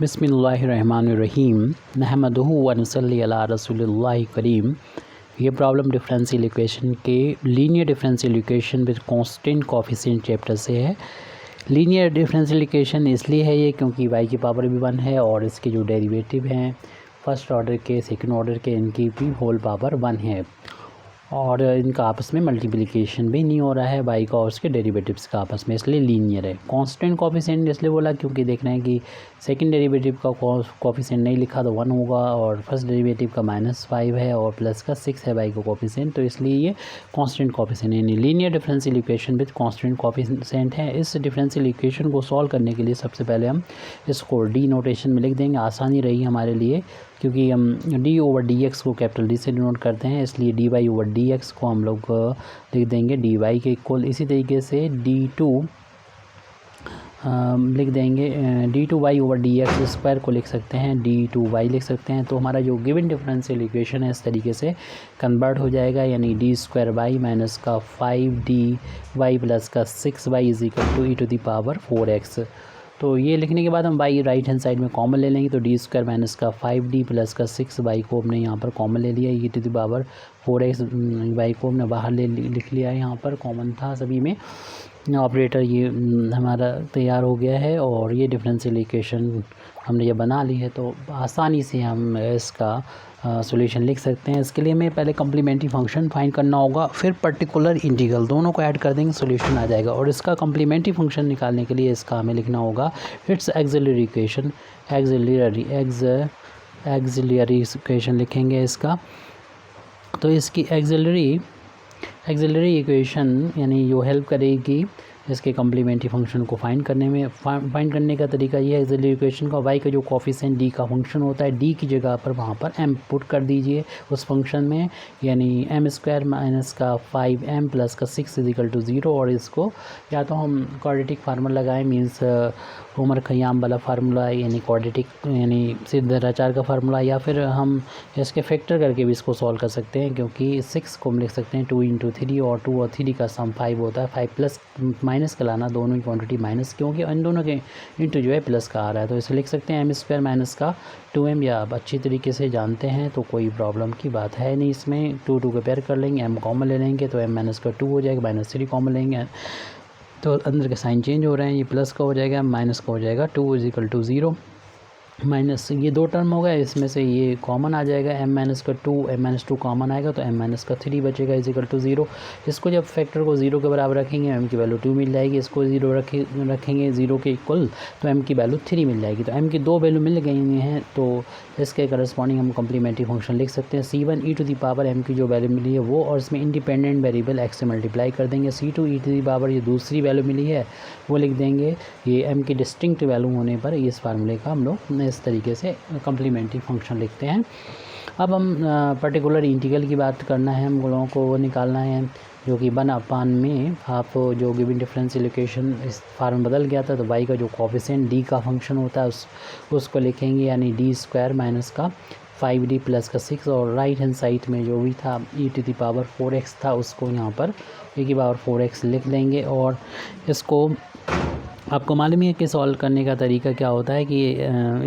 बिस्मिल्लाहिर्रहमानिर्रहीम नहमदुहु व नसल्ली अला रसूलिल्लाहि करीम। ये प्रॉब्लम डिफरेंशियल इक्वेशन के linear differential equation with constant coefficient chapter से है। लीनियर डिफरेंशियल इक्वेशन इसलिए है ये क्योंकि y की पावर भी 1 है और इसके जो डेरिवेटिव हैं फर्स्ट ऑर्डर के सेकंड ऑर्डर के इनकी भी होल पावर 1 है और इनका आपस में मल्टीप्लिकेशन भी नहीं हो रहा है y का और उसके डेरिवेटिव्स का आपस में, इसलिए लीनियर है। कांस्टेंट कोफिशिएंट इसलिए बोला क्योंकि देख रहे हैं कि सेकंड डेरिवेटिव का कोफिशिएंट नहीं लिखा तो 1 होगा और फर्स्ट डेरिवेटिव का -5 है और प्लस का 6 है y का कोफिशिएंट, तो इसलिए ये कांस्टेंट कोफिशिएंट यानी linear differential equation with constant coefficient है। इस डिफरेंशियल इक्वेशन को सॉल्व करने के लिए सबसे पहले हम इसको डी नोटेशन में लिख देंगे, आसानी रही हमारे लिए क्योंकि हम d/dx को कैपिटल D से डिनोट करते हैं, इसलिए dy/dx को हम लोग लिख देंगे dy के इक्वल। इसी तरीके से d2 लिख देंगे d2y/dx स्क्वायर को लिख सकते हैं d2y लिख सकते हैं। तो हमारा जो गिवन डिफरेंशियल इक्वेशन है इस तरीके से कन्वर्ट हो जाएगा, यानी d² माइनस का 5dy प्लस का 6y is equal to e⁴x। तो ये लिखने के बाद हम y राइट हैंड साइड में कॉमन ले लेंगे, तो d² माइनस का 5d प्लस का 6y को हमने यहाँ पर कॉमन ले लिया, e⁴x y को हमने बाहर लिख लिया है, यहाँ पर कॉमन था सभी में। ऑपरेटर ये हमारा तैयार हो गया है और ये डिफरेंशियल इक्वेशन हमने ये बना ली है, तो आसानी से हम इसका सॉल्यूशन लिख सकते हैं। इसके लिए हमें पहले कम्प्लीमेंट्री फंक्शन फाइंड करना होगा, फिर पर्टिकुलर इंटीग्रल, दोनों को ऐड कर देंगे सॉल्यूशन आ जाएगा। और इसका कम्प्लीमेंट्री फंक्शन निकालने के लिए इसका हमें लिखना होगा it's axillary equation, axillary equation लिखेंगे इसका। तो इसकी एक्सिलरी इक्वेशन यानी जो हेल्प करेगी इसके कम्प्लीमेंट्री फंक्शन को फाइंड करने में। फाइंड करने का तरीका ये है, एक्सिलरी इक्वेशन का y का जो कोफिशिएंट d का फंक्शन होता है, d की जगह पर वहाँ पर m पुट कर दीजिए उस फंक्शन में, यानी m² माइनस का 5m प्लस का 6 इज इक्वल टू 0। और इसको या तो हम क्वाड्रेटिक फार्मूला लगाएं, मीन्स उमर खयाम वाला फार्मूला, यानी क्वाड्रेटिक यानी सिद्धाचार का फार्मूला, या फिर हम इसके फैक्टर करके भी इसको सॉल्व कर सकते हैं, क्योंकि 6 को हम लिख सकते हैं 2 × 3 और 2 और 3 का सम 5 होता है। 5 प्लस माइनस का लाना, दोनों की क्वांटिटी माइनस, क्योंकि इन दोनों के इंटू जो है प्लस का आ रहा है, तो इसे लिख सकते हैं m² माइनस का 2m, या आप अच्छी तरीके से जानते हैं तो कोई प्रॉब्लम की बात है नहीं इसमें। 2 2 को पेयर कर लेंगे, m कॉमन ले लेंगे तो m - का 2 हो जाएगा, -3 कॉमन लेंगे तो अंदर के साइन चेंज हो रहे हैं, ये प्लस का हो जाएगा, माइनस का हो जाएगा, 2 इज इक्वल टू 0 माइनस ये 2 टर्म हो गया, इसमें से ये कॉमन आ जाएगा, m - का 2 m - 2 कॉमन आएगा तो m - का 3 बचेगा इज इक्वल टू 0। इसको जब फैक्टर को 0 के बराबर रखेंगे m की वैल्यू 2 मिल जाएगी, इसको 0 रखेंगे 0 के इक्वल तो m की वैल्यू 3 मिल जाएगी। तो m की 2 वैल्यू मिल गई हैं, तो इसके करस्पॉन्डिंग हम कम्प्लीमेंट्री फंक्शन लिख सकते हैं। c1 e⁻m की जो वैल्यू मिली है वो, और इसमें इंडिपेंडेंट वेरिएबल x से मल्टीप्लाई कर देंगे। c2 e⁻ ये दूसरी वैल्यू मिली है वो लिख देंगे, ये m की डिस्टिंक्ट वैल्यू होने पर इस फार्मूले का हम लोग इस तरीके से कम्प्लीमेंट्री फंक्शन लिखते हैं। अब हम पर्टिकुलर इंटीग्रल की बात करना है, हम लोगों को वो निकालना है जो कि 1/, में आप जो गिवन डिफरेंशियल इक्वेशन इस फार्म बदल गया था, तो y का जो कोफिशिएंट d का फंक्शन होता है उसको लिखेंगे, यानी d² माइनस का 5d प्लस का 6, और राइट हैंड साइड में जो भी था e⁴x था उसको यहाँ पर e⁴x लिख देंगे। और इसको आपको मालूम है कि सॉल्व करने का तरीका क्या होता है कि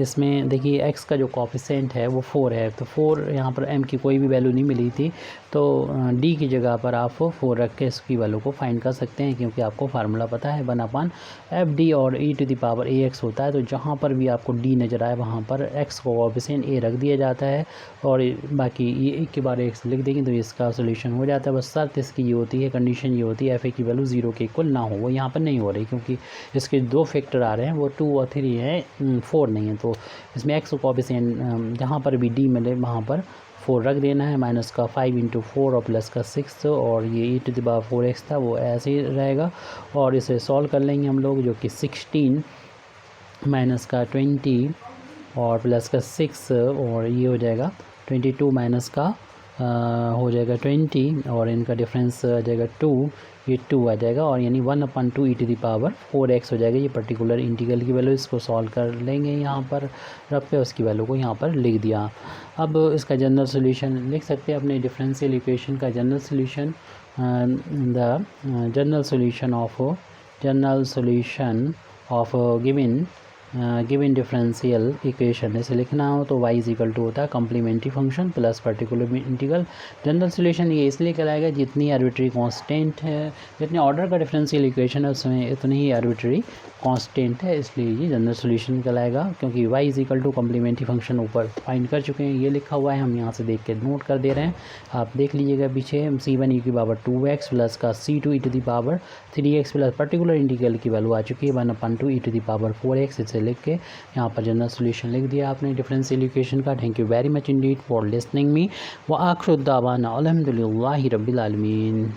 इसमें देखिए x का जो कोफिशिएंट है वो 4 है, तो 4 यहाँ पर m की कोई भी वैल्यू नहीं मिली थी, तो d की जगह पर आप 4 रख के इसकी वैल्यू को फाइंड कर सकते हैं, क्योंकि आपको फार्मूला पता है 1/fd और e⁴ax होता है। तो जहाँ पर भी आपको d नज़र आए वहाँ पर x को कोफिशिएंट a रख दिया जाता है और बाकी ये e⁻x लिख देंगे, तो इसका सोल्यूशन हो जाता है। बस शर्त इसकी ये होती है, कंडीशन ये होती है f की वैल्यू 0 के इक्वल ना हो, वो यहाँ पर नहीं हो रही क्योंकि इसके 2 फैक्टर आ रहे हैं, वो 2 और 3 हैं, 4 नहीं है। तो इसमें x कोफिशिएंट जहाँ पर भी d मिले वहाँ पर 4 रख देना है, माइनस का 5 × 4 और प्लस का 6, और ये e⁴x था वो ऐसे ही रहेगा। और इसे सॉल्व कर लेंगे हम लोग, जो कि 16 माइनस का 20 और प्लस का 6, और ये हो जाएगा 22 माइनस का हो जाएगा 20, और इनका डिफरेंस आ जाएगा 2, ये 2 आ जाएगा, और यानी 1/2 e⁴x हो जाएगा। ये पर्टिकुलर इंटीग्रल की वैल्यू, इसको सॉल्व कर लेंगे यहाँ पर रख के, उसकी वैल्यू को यहाँ पर लिख दिया। अब इसका जनरल सॉल्यूशन लिख सकते हैं, अपने डिफरेंशियल इक्वेशन का general solution, the general solution of given given differential equation ऐसे लिखना हो तो y इज इक्वल टू होता है complementary function plus particular integral. General solution ये इसलिए कहलाएगा जितनी आर्बिट्री कांस्टेंट है, जितने ऑर्डर का डिफरेंशियल इक्वेशन है उसमें इतनी ही आर्बिट्री कांस्टेंट है, इसलिए ये जनरल सोल्यूशन कहलाएगा। क्योंकि y is equal to complementary function ऊपर फाइंड कर चुके हैं, ये लिखा हुआ है, हम यहाँ से देख के नोट कर दे रहे हैं। आप देख लीजिएगा पीछे c1 e⁻2x प्लस का c2 e⁻3x plus particular integral की वैल्यू आ चुकी है 1/2 e⁻4x। इसे लिख के यहाँ पर जनरल सोल्यूशन लिख दिया आपने डिफरेंशियल इक्वेशन का। Thank you very much Indeed for listening me व आखिर दावाना अल्हम्दुलिल्लाहि रब्बिल आलमीन।